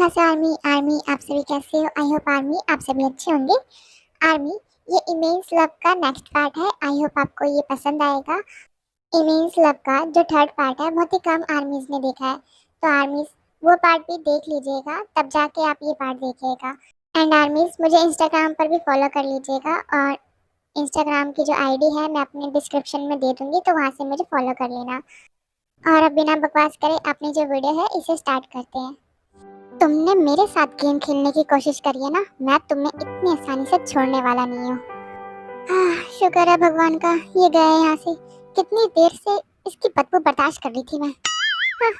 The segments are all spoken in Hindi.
कैसे हो आर्मी आर्मी आप सभी कैसे हो। आई होप आर्मी आप सभी अच्छे होंगे। आर्मी, ये इमेज लव का नेक्स्ट पार्ट है। आई होप आपको ये पसंद आएगा। इमेज लव का जो थर्ड पार्ट है बहुत ही कम आर्मीज ने देखा है, तो आर्मीज वो पार्ट भी देख लीजिएगा, तब जाके आप ये पार्ट देखिएगा। एंड आर्मीज मुझे इंस्टाग्राम पर भी फॉलो कर लीजिएगा, और इंस्टाग्राम की जो आईडी है मैं अपने डिस्क्रिप्शन में दे दूंगी, तो वहाँ से मुझे फॉलो कर लेना। और अब बिना बकवास करे अपनी जो वीडियो है इसे स्टार्ट करते हैं। तुमने मेरे साथ गेम खेलने की कोशिश करी है ना, मैं तुम्हें इतनी आसानी से छोड़ने वाला नहीं हूँ। शुक्र है भगवान का ये गया यहाँ से। कितनी देर से इसकी बदबू बर्दाश्त कर रही थी मैं। हाँ।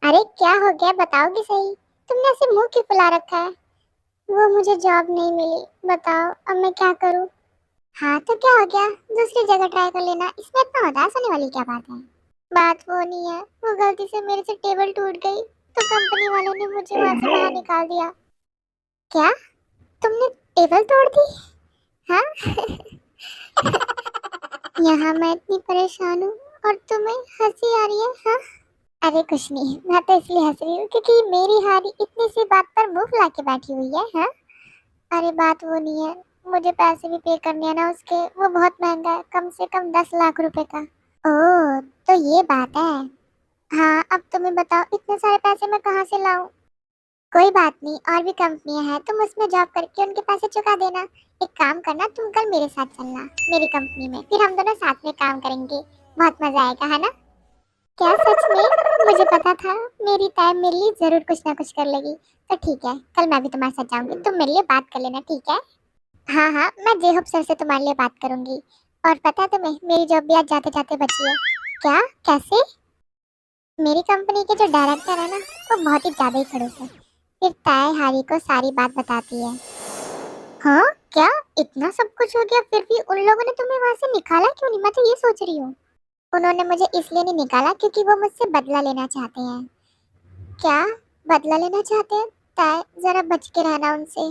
अरे क्या हो गया बताओगी सही। तुमने ऐसे मुंह क्यों फुला रखा है। वो मुझे जॉब नहीं मिली, बताओ अब मैं क्या करूँ। हाँ तो क्या हो गया, दूसरी जगह ट्राई कर लेना, इसमें इतना उदास होने वाली क्या बात है। बात वो नहीं है, वो गलती से मेरे से टेबल टूट गई तो कंपनी वालों ने मुझे वहां से बाहर निकाल दिया। क्या, तुमने टेबल तोड़ दी। हाँ। यहाँ मैं इतनी परेशान हूँ और तुम्हें हंसी आ रही है। हाँ। अरे कुछ नहीं, मैं तो इसलिए हंस रही हूँ क्योंकि मेरी हारी इतनी सी बात पर मुंह फुला के बैठी हुई है। हाँ। अरे बात वो नहीं है, मुझे पैसे भी पे करने हैं ना उसके, वो बहुत महंगा है, कम से कम 10 लाख रुपए का। ओह तो ये बात है। हाँ अब तुम्हें बताओ इतने सारे पैसे मैं कहाँ से लाऊं। कोई बात नहीं, और भी कंपनियां हैं, तुम उसमें जॉब करके उनके पैसे चुका देना। एक काम करना, तुम कल मेरे साथ चलना मेरी कंपनी में, फिर हम दोनों साथ में काम करेंगे, बहुत मजा आएगा, है ना। क्या सच में, मुझे पता था मेरी ताई मेरे लिए जरूर कुछ ना कुछ कर लेगी। तो ठीक है, कल मैं भी तुम्हारे साथ जाऊंगी, तुम मेरे लिए बात कर लेना, ठीक है। हाँ हाँ, मैं जेहूब सर से तुम्हारे लिए बात करूंगी। और पता है तुम्हें, मेरी जॉब भी आज जाते जाते बची है। क्या, कैसे। मेरी कंपनी के जो डायरेक्टर है ना, वो बहुत ही ज्यादा ही खड़ूस है, फिर ताए हारी को सारी बात बताती है। हाँ क्या, इतना सब कुछ हो गया फिर भी उन लोगों ने तुम्हें वहां से निकाला क्यों नहीं, मैं तो ये सोच रही हूँ। उन्होंने मुझे इसलिए नहीं निकाला क्योंकि वो मुझसे बदला लेना चाहते हैं। क्या, बदला लेना चाहते हैं। ताए जरा बच के रहना उनसे।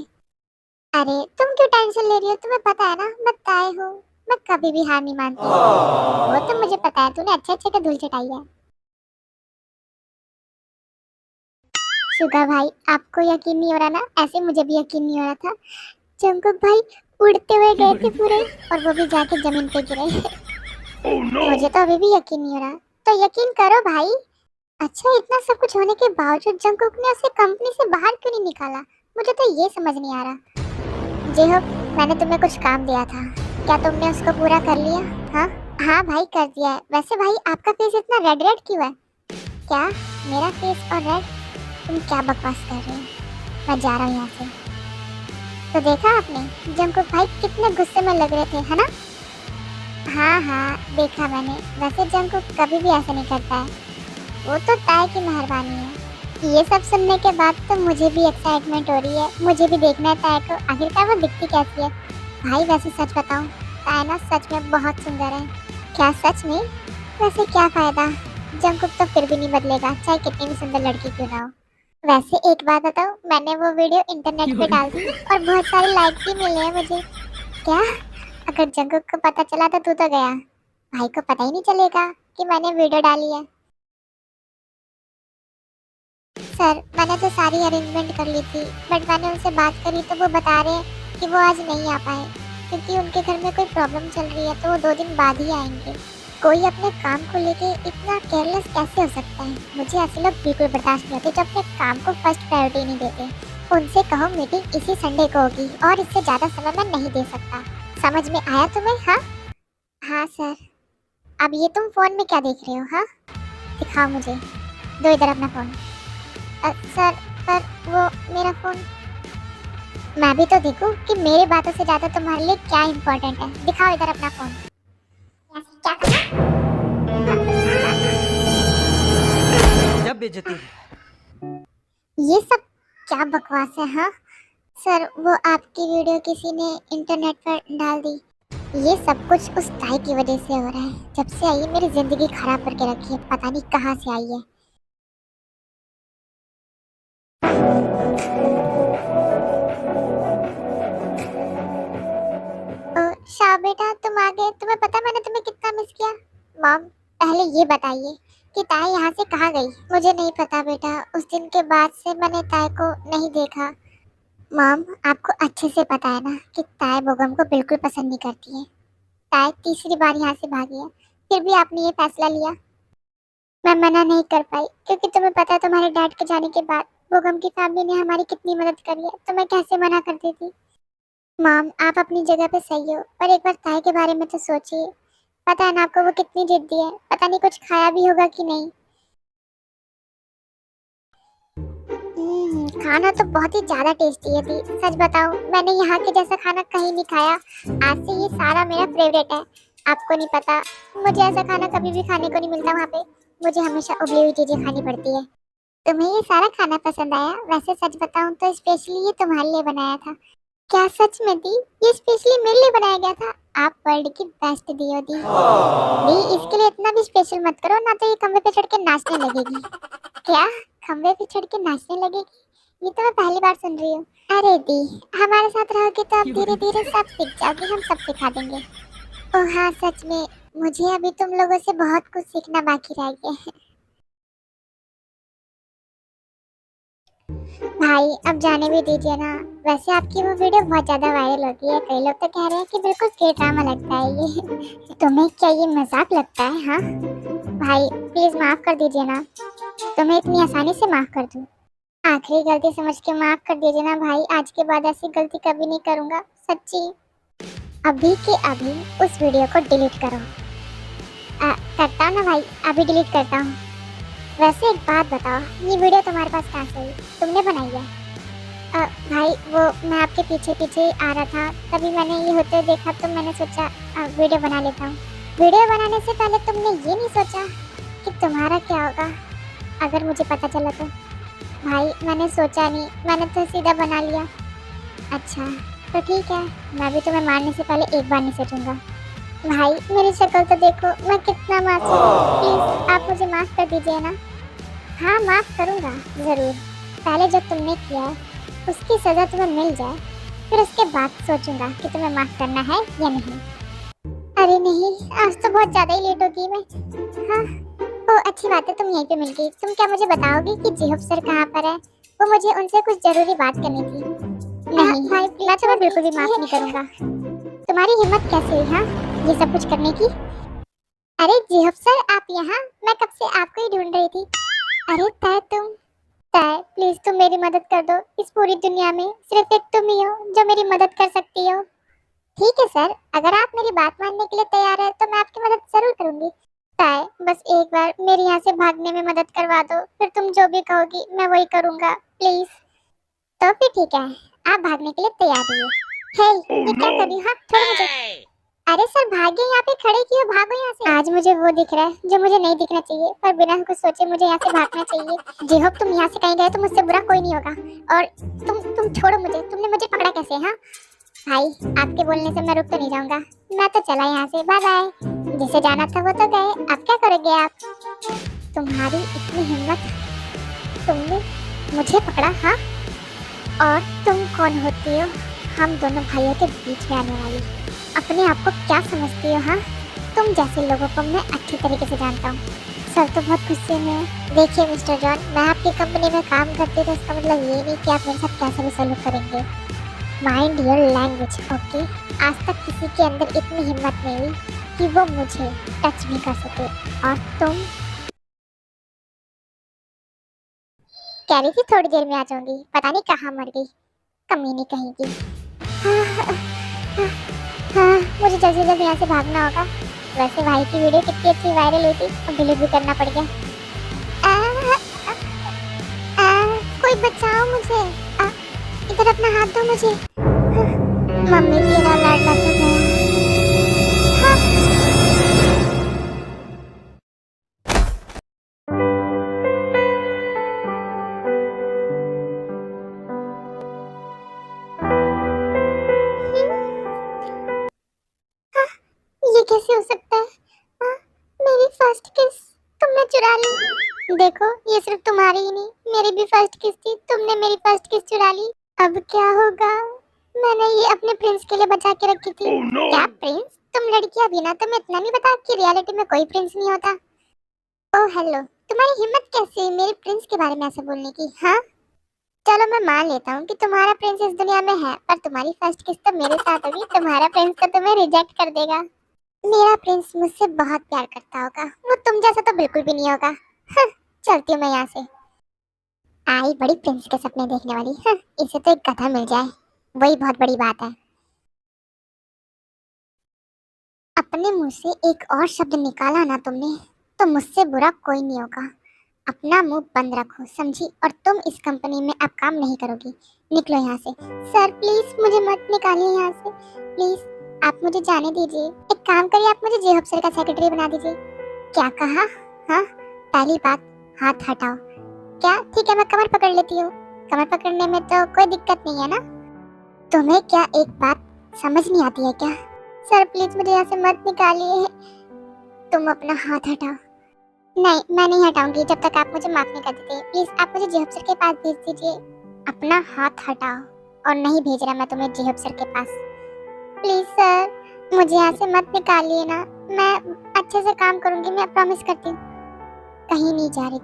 अरे तुम क्यों टेंशन ले रही हो, तुम्हें पता है ना मैं ताए हूँ, मैं कभी भी हार नहीं मानती। वो तो मुझे पता है, तूने अच्छे अच्छे का धूल चटाई है। शुगा भाई, आपको यकीन नहीं हो रहा ना, ऐसे मुझे भी यकीन नहीं हो रहा था। जंकुक भाई उड़ते हुए गए थे पूरे, और वो भी जाके जमीन पे गिरे। मुझे तो अभी भी यकीन नहीं हो रहा, तो यकीन करो भाई। अच्छा, इतना सब कुछ होने के बावजूद जंकुक ने उसे कंपनी से बाहर क्यों नहीं निकाला, मुझे तो ये समझ नहीं आ रहा। जेहोब, मैंने तुम्हें कुछ काम दिया था, क्या तुमने उसको पूरा कर लिया। हाँ हाँ भाई कर दिया है। वैसे भाई आपका फेस इतना रेड रेड क्यों है। क्या, मेरा फेस और रेड, तुम क्या बकवास कर रहे हो, मैं जा रहा हूँ यहाँ से। तो देखा आपने, जंकुक भाई कितने गुस्से में लग रहे थे, है ना। हाँ हाँ देखा मैंने, वैसे जंकुक कभी भी ऐसा नहीं करता है, वो तो ताए की मेहरबानी है। ये सब सुनने के बाद तो मुझे भी एक्साइटमेंट हो रही है, मुझे भी देखना है ताए को, आखिरकार वो दिखती कैसी है। भाई वैसे सच बताऊं, ताए ना सच में बहुत सुंदर है। क्या सच में। वैसे क्या फायदा, जंकुक तो फिर भी नहीं बदलेगा, चाहे कितनी भी सुंदर लड़की क्यों ना हो। वैसे एक बात बताओ, मैंने वो वीडियो इंटरनेट पे डाल दी और बहुत सारे लाइक भी मिले हैं मुझे। क्या, अगर जंकुक को पता चला तो तू तो गया, भाई को पता ही नहीं चलेगा कि मैंने वीडियो डाली है। सर मैंने तो सारी अरेंजमेंट कर ली थी, बट मैंने उनसे बात करी तो वो बता रहे हैं कि वो आज नहीं आ पाए, क्योंकि उनके घर में कोई प्रॉब्लम चल रही है, तो वो 2 दिन बाद ही आएंगे। कोई अपने काम को लेके इतना केयरलेस कैसे हो सकता है। मुझे ऐसे लोग बिल्कुल बर्दाश्त नहीं होते जो अपने काम को फर्स्ट प्रायोरिटी नहीं देते। उनसे कहो मीटिंग इसी संडे को होगी, और इससे ज़्यादा समय मैं नहीं दे सकता। समझ में आया तुम्हें। हाँ हाँ सर। अब ये तुम फ़ोन में क्या देख रहे हो। हाँ दिखाओ मुझे, दो इधर अपना फ़ोन। सर पर वो मेरा फ़ोन, मैं भी तो देखूं कि मेरी बातों से ज़्यादा तुम्हारे लिए क्या इम्पोर्टेंट है। दिखाओ इधर अपना फ़ोन। क्या कहा? जब बेइज्जती है। ये सब क्या बकवास है। हाँ सर, वो आपकी वीडियो किसी ने इंटरनेट पर डाल दी। ये सब कुछ उस ताई की वजह से हो रहा है, जब से आई है मेरी जिंदगी खराब करके रखी है, पता नहीं कहाँ से आई है। शाह बेटा तुम आ गए, तुम्हें पता मैंने तुम्हें कितना मिस किया। मॉम पहले ये बताइए, कि ताई यहाँ से कहाँ गई। मुझे नहीं पता बेटा, उस दिन के बाद से मैंने ताई को नहीं देखा। मॉम, आपको अच्छे से पता है ना कि ताई बोगम को बिल्कुल पसंद नहीं करती है। ताई तीसरी बार यहाँ से भागी है, फिर भी आपने ये फैसला लिया। मैं मना नहीं कर पाई क्योंकि तुम्हें पता है तुम्हारे डैड के जाने के बाद बोगम की फैमिली ने हमारी कितनी मदद करी है, तो मैं कैसे मना कर देती। मॉम, आप अपनी जगह पे सही हो, पर एक बार ताई के बारे में तो सोचिए। पता है ना आपको वो कितनी जिद्दी है, पता नहीं कुछ खाया भी होगा कि नहीं। खाना तो बहुत ही ज्यादा टेस्टी है दी। सच बताऊं, मैंने यहाँ के जैसा खाना कहीं नहीं खाया। आज से ये सारा मेरा फेवरेट है। आपको नहीं पता, मुझे ऐसा खाना कभी भी खाने को नहीं मिलता वहाँ पे। मुझे हमेशा उबली हुई चीजें खानी पड़ती है। तुम्हें ये सारा खाना पसंद आया? वैसे सच बताऊं तो स्पेशली ये तुम्हारे लिए बनाया था। क्या सच में दी? ये स्पेशली मेरे लिए बनाया गया था? आप वर्ल्ड की बेस्ट दी हो दी। दी, इसके लिए इतना भी स्पेशल मत करो, ना तो ये खंबे पे चढ़ के नाचने लगेगी। क्या? खंबे पे चढ़ के नाचने लगेगी? ये तो मैं पहली बार सुन रही हूँ। अरे दी, हमारे साथ रहोगे तो अब धीरे धीरे सब सीख जाओगी, हम सब सिखा देंगे। ओह हाँ, सच में मुझे अभी तुम लोगों से बहुत कुछ सीखना बाकी रह गया है। भाई, अब जाने भी दीजिए ना। वैसे आपकी वो वीडियो बहुत ज्यादा वायरल हो गई है, कई लोग तो कह रहे हैं कि बिल्कुल के ड्रामा लगता है ये। तुम्हें क्या ये मजाक लगता है? हाँ भाई, प्लीज माफ कर दीजिए ना। तुम्हें इतनी आसानी से माफ कर दूं? आखिरी गलती समझ के माफ कर दीजिए ना भाई। आज के बाद ऐसी गलती कभी नहीं करूंगा, सच्ची। अभी के अभी उस वीडियो को डिलीट करो। करता हूँ ना भाई, अभी डिलीट करता हूँ। वैसे एक बात बताओ, ये वीडियो तुम्हारे पास कहाँ से आई? तुमने बनाई है? भाई, वो मैं आपके पीछे पीछे ही आ रहा था, तभी मैंने ये होते देखा तो मैंने सोचा वीडियो बना लेता हूँ। वीडियो बनाने से पहले तुमने ये नहीं सोचा कि तुम्हारा क्या होगा अगर मुझे पता चला तो? भाई, मैंने सोचा नहीं, मैंने तो सीधा बना लिया। अच्छा, तो ठीक है, मैं भी तुम्हें मारने से पहले एक बार नहीं सोचूंगा। भाई, मेरी शक्ल तो देखो, मैं कितना मासूम हूँ। प्लीज आप मुझे माफ कर दीजिए ना। हाँ, माफ करूंगा जरूर। पहले जो तुमने किया है उसकी सजा तुम्हें मिल जाए, फिर उसके बाद सोचूंगा कि तुम्हें माफ करना है या नहीं। अरे नहीं, आज तो बहुत ज्यादा ही लेट होगी मैं। हाँ, ओ अच्छी बात है, तुम यहीं पे मिल गई। तुम क्या मुझे बताओगी कि जेहब सर कहाँ पर है? वो मुझे उनसे कुछ जरूरी बात करनी थी। नहीं भाई, मैं तुम्हें बिल्कुल भी माफ नहीं करूंगा। तुम्हारी हिम्मत कैसे हुई हाँ ये सब कुछ करने की? अरे जेहब सर, आप यहाँ? मैं कब से आपको ही ढूंढ रही थी। अरे तुम प्लीज तुम मेरी मदद कर दो। इस पूरी दुनिया में सिर्फ एक तुम ही हो जो मेरी मदद कर सकती हो। ठीक है सर, अगर आप मेरी बात मानने के लिए तैयार है तो मैं आपकी मदद जरूर करूंगी। ताए, बस एक बार मेरी यहाँ से भागने में मदद करवा दो, फिर तुम जो भी कहोगी मैं वही करूंगा, प्लीज। तो फिर ठीक है, आप भागने के लिए तैयार रहिए। हे, ये क्या कर रही हो? हाँ, छोड़ो मुझे। अरे सर, भागे, यहाँ पे खड़े क्यों? भागो यहाँ से। आज मुझे वो दिख रहा है जो मुझे नहीं दिखना चाहिए, पर बिना कुछ सोचे मुझे यहाँ से भागना चाहिए। जी होप तुम यहाँ से कहीं गए तो मुझसे बुरा कोई नहीं होगा। और तुम छोड़ो मुझे। तुमने मुझे पकड़ा कैसे? हाँ भाई, आपके बोलने से मैं रुक तो नहीं जाऊंगा। मैं तो चला यहाँ से, बाय बाय। जिसे जाना था वो तो गए, अब क्या करोगे आप? तुम्हारी इतनी हिम्मत, तुमने मुझे पकड़ा? हाँ, और तुम कौन होती हो हम दोनों भाइयों के बीच में आने वाली? अपने आप को क्या समझती हो? हाँ, तुम जैसे लोगों को मैं अच्छी तरीके से जानता हूँ। सर तो बहुत गुस्से में है। देखिए मिस्टर जॉन, मैं आपकी कंपनी में काम करती तो इसका मतलब ये नहीं कि आप मेरे साथ कैसे भी सलूक करेंगे। Mind your language, okay? आज तक किसी के अंदर इतनी हिम्मत नहीं हुई कि वो मुझे टच भी कर सके, और तुम कह रही थी थोड़ी देर में आ जाऊंगी, पता नहीं कहाँ मर गई, कमीनी कहीं की। हाँ, मुझे जल्दी जल्दी यहाँ से भागना होगा। वैसे भाई की वीडियो कितनी अच्छी वायरल हुई थी, अब डिलीट भी करना पड़ गया। कोई बचाओ मुझे। इधर अपना हाथ दो मुझे। मम्मी, तेरा लाडला तो गया। हाँ। ये कैसे हो सकता है? हाँ, मेरी फर्स्ट किस तुमने चुरा ली। देखो, ये सिर्फ तुम्हारी ही नहीं, मेरी भी फर्स्ट किस थी, तुमने मेरी फर्स्ट किस चुरा ली। अब क्या होगा? मैंने ये अपने प्रिंस के लिए बचा के रखी थी। क्या प्रिंस? तुम लड़कियां भी ना, तुम्हें इतना नहीं पता कि रियलिटी में कोई प्रिंस नहीं होता। ओह हेलो, तुम्हारी हिम्मत कैसे हुई मेरे प्रिंस के बारे में ऐसा बोलने की? हाँ, चलो मैं मान लेता हूँ कि तुम्हारा प्रिंस इस दुनिया में है, पर तुम्हारी फर्स्ट किस तो मेरे साथ होगी। तुम्हारा प्रिंस तो तुम्हें रिजेक्ट कर देगा। मेरा प्रिंस मुझसे बहुत प्यार करता होगा, वो तुम जैसा तो बिल्कुल भी नहीं होगा। हाँ, चलती हूँ मैं यहाँ से। आई बड़ी प्रिंस के सपने देखने वाली। हाँ, इसे तो एक गधा मिल जाए, वही बहुत बड़ी बात है। अपने मुंह से एक और शब्द निकाला ना तुमने, तो मुझसे बुरा कोई नहीं होगा। अपना मुंह बंद रखो, समझी? और तुम इस कंपनी में अब काम नहीं करोगी। निकलो यहाँ से। सर प्लीज मुझे मत निकालिए यहाँ से, प्लीज आप मुझे जाने दीजिए। एक काम करिए, आप मुझे जे अफसर का सेक्रेटरी बना दीजिए। क्या कहा? हाँ, पहली बात, हाथ हटाओ। क्या? ठीक है, मैं कमर पकड़ लेती हूँ। कमर पकड़ने में तो कोई दिक्कत नहीं है ना? तुम्हें क्या एक बात समझ नहीं आती है क्या? सर प्लीज मुझे यहाँ से मत निकालिए। तुम अपना हाथ हटाओ। नहीं, मैं नहीं हटाऊंगी जब तक आप मुझे माफ नहीं कर देते। प्लीज आप मुझे जी अफसर के पास भेज दीजिए। अपना हाथ हटाओ। और नहीं भेज रहा मैं तुम्हें जी अफसर के पास। प्लीज सर मुझे यहाँ से मत निकालिए ना, मैं अच्छे से काम करूंगी, मैं प्रॉमिस करती हूँ। कहीं नहीं जा रही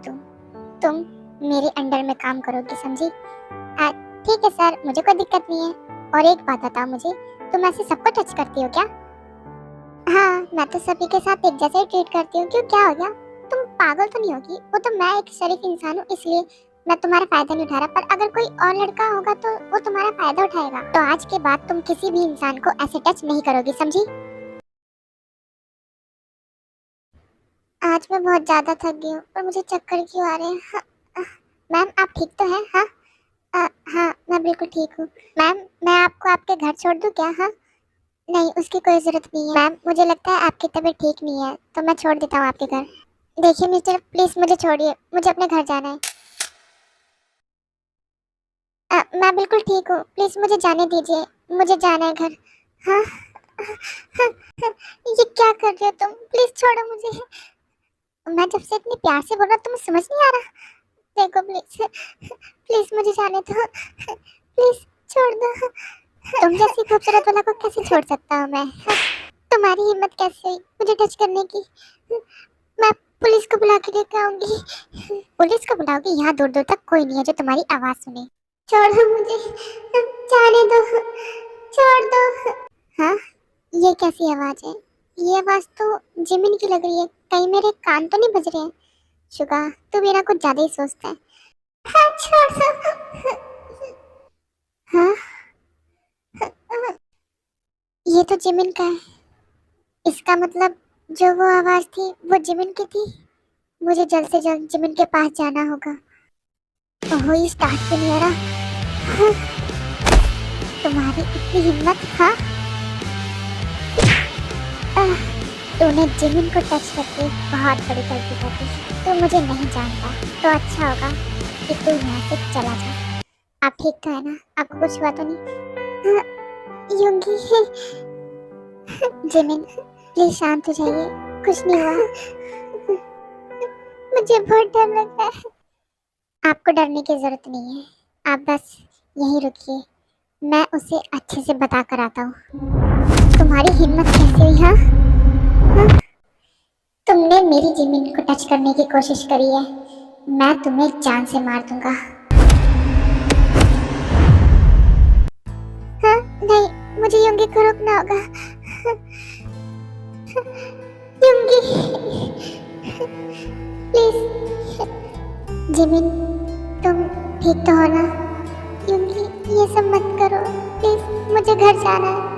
तुम मेरे अंडर में काम करोगी, समझी? ठीक है सर, मुझे कोई दिक्कत नहीं है। और एक बात बताओ मुझे, तुम ऐसे सबको टच करती हो क्या? हाँ, मैं तो सभी के साथ एक जैसे ही ट्रीट करती हूँ। क्यों, क्या हो गया? तुम पागल तो नहीं होगी? वो तो मैं एक शरीफ इंसान हूँ, इसलिए मैं तुम्हारा फायदा नहीं उठा रहा। पर अगर कोई और लड़का होगा तो वो तुम्हारा फायदा उठाएगा। तो आज के बाद तुम किसी भी इंसान को ऐसे टच नहीं करोगी, समझी? आज मैं बहुत ज्यादा थक गई हूँ और मुझे चक्कर क्यों आ रहे हैं। मैम आप ठीक तो हैं? हाँ। हाँ मैं बिल्कुल ठीक हूँ। मैम मैं आपको आपके घर छोड़ दूँ क्या? हाँ, नहीं उसकी कोई जरूरत नहीं है। मैम मुझे लगता है आपकी तबीयत ठीक नहीं है, तो मैं छोड़ देता हूँ आपके घर। देखिए मिस्टर, प्लीज मुझे छोड़िए, मुझे अपने घर जाना है। मैं बिल्कुल ठीक हूँ, प्लीज मुझे जाने दीजिए, मुझे जाना है घर। हाँ, हाँ, हाँ, ये क्या कर रहे हो तुम? प्लीज छोड़ो मुझे। मैं जब से इतनी प्यार से बोल रहा तुम्हें समझ नहीं आ रहा? देखो प्लीज, प्लीज मुझे जाने दो, प्लीज छोड़ दो। तुम जैसी खूबसूरत वाला को कैसे छोड़ सकता हूँ मैं? तुम्हारी हिम्मत कैसे हुई मुझे टच करने की? मैं पुलिस को बुला के लेकर आऊंगी। पुलिस को बुलाओगी? यहाँ दूर दूर तक कोई नहीं है जो तुम्हारी आवाज सुने। छोड़ो मुझे, जाने दो, छोड़ दो। हाँ, ये कैसी आवाज है? ये आवाज तो जिमिन की लग रही है। कहीं मेरे कान तो नहीं बज रहे हैं? शुगा तू मेरा कुछ ज्यादा ही सोचता है। हाँ, छोड़ दो। हाँ, ये तो जिमिन का है। इसका मतलब जो वो आवाज थी वो जिमिन की थी। मुझे जल्द से जल्द जिमिन के पास जाना होगा। ओहो, ये स्टार्ट क्यों नहीं हो रहा? हाँ, तुम्हारी इतनी हिम्मत? हाँ, तूने जिमिन को टच करके बहुत बड़ी गलती कर दी। तू मुझे नहीं जानता, तो अच्छा होगा कि तू यहाँ से चला जा। आप ठीक तो है ना? आपको कुछ हुआ तो नहीं? हाँ, यूंगी। जिमिन प्लीज शांत हो जाइए, कुछ नहीं हुआ। मुझे बहुत डर लग रहा है। आपको डरने की जरूरत नहीं है, आप बस यहीं रुकिए, मैं उसे अच्छे से बता कर आता हूँ। तुम्हारी हिम्मत कैसे हुई? हाँ, हाँ? तुमने मेरी जिमिन को टच करने की कोशिश करी है, मैं तुम्हें जान से मार दूंगा। हाँ, नहीं, मुझे युंगी को रोकना होगा। युंगी प्लीज। जिमिन तुम ठीक तो हो ना? युंगी ये सब मत करो प्लीज, मुझे घर जाना है।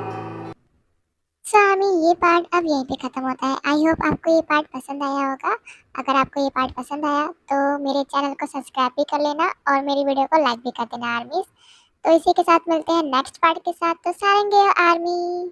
स्वामी ये पार्ट अब यहीं पे खत्म होता है। आई होप आपको ये पार्ट पसंद आया होगा। अगर आपको ये पार्ट पसंद आया तो मेरे चैनल को सब्सक्राइब भी कर लेना और मेरी वीडियो को लाइक भी कर देना आर्मीज। तो इसी के साथ मिलते हैं नेक्स्ट पार्ट के साथ। तो सारेंगे आर्मी।